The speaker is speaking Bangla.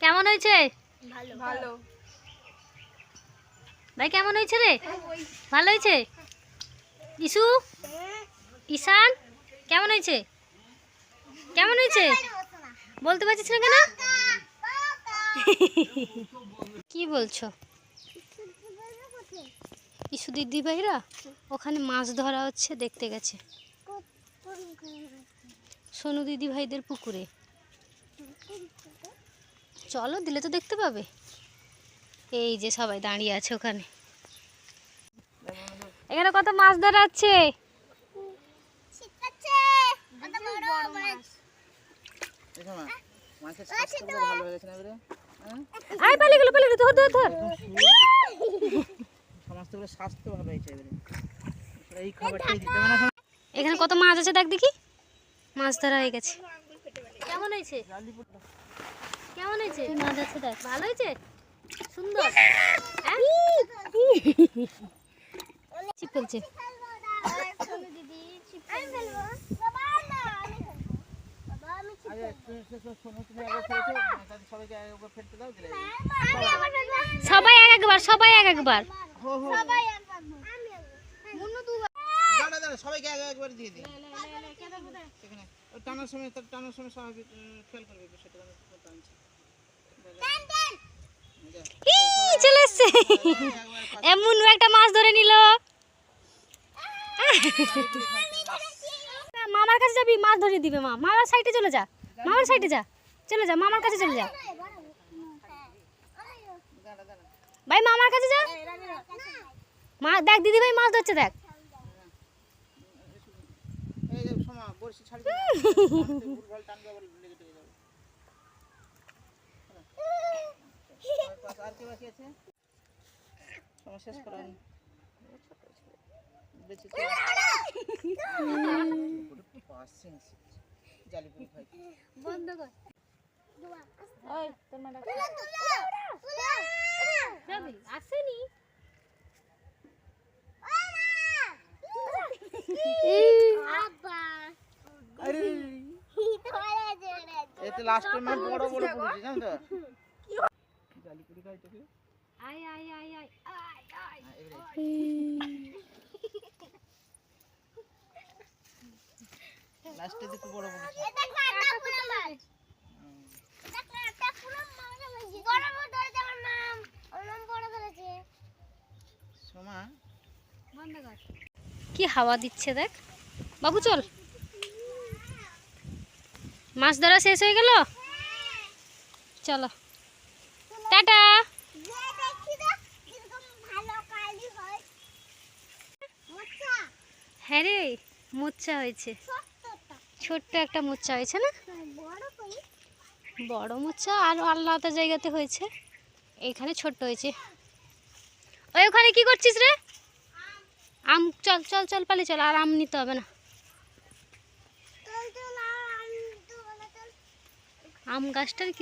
কেমন হয়েছে? ভালো ভালো ভাই কেমন হয়েছে রে? ভালো হয়েছে। ইসু, ঈশান কেমন হয়েছে? কেমন হয়েছে বলতে পারছিস না কেন? কি বলছো? ইসু দিদি ভাইরা ওখানে মাছ ধরা হচ্ছে, দেখতে গেছে সোনু দিদি ভাইদের পুকুরে। চলো, দিলে তো দেখতে পাবে। এই যে সবাই দাঁড়িয়ে আছে ওখানে। এখানে কত মাছ ধরা হচ্ছে। আয় পালিয়ে গেল, ধর ধর ধর। এখানে কত মাছ আছে দেখ দেখি। মাছ ধরা হয়ে গেছে। কেমন হয়েছে? কেমন হয়েছে? মাছ আছে দেখ, ভালো হয়েছে, সুন্দর। চিপ ফেলছে। সবাই এক একবার, সবাই এক একবার। সবাইকে একবার দিয়ে দিই। টানার সময় স্বাভাবিক খেয়াল করবে সেটা। চলে এসছে। এমন একটা মাছ ধরে নিল। মামার কাছে যাবি, মাছ ধরিয়ে দিবে মা। মামার সাইডে চলে যা, মামার সাইডে যা, চলে যা, মামার কাছে চলে যা। ভাই মামার কাছে যা। মা দেখ, দিদি ভাই মাছ ধরছে দেখ। বন্ধ কর। আসেনি। এতে লাস্টে মানে বড় বড় পড়েছে জানো তো। জালি কুড়ি খাই তোকে। আয় আয় আয় আয় আয় আয়। লাস্টে দেখো বড় পড়েছে। এটা কাটা পুরো মাছ। এটা কাটা পুরো মাছ হয়েছে। বড় বড় ধরেছে আমার নাম। ওর নাম বড় ধরেছে। সোমা বন্ধ কর। কি হাওয়া দিচ্ছে দেখ। বাবু চল। মাছ ধরা শেষ হয়ে গেল, চলো টাটা। হ্যাঁ রে, মোচ্চা হয়েছে, ছোট্ট একটা মোচ্চা হয়েছে না? বড় মোচ্চা আরো আলাদা জায়গাতে হয়েছে, এইখানে ছোট্ট হয়েছে। ওই ওখানে কি করছিস রে? আম, চল চল চল পালিয়ে চল, আর আম নিতে হবে না। আম গাছটার কি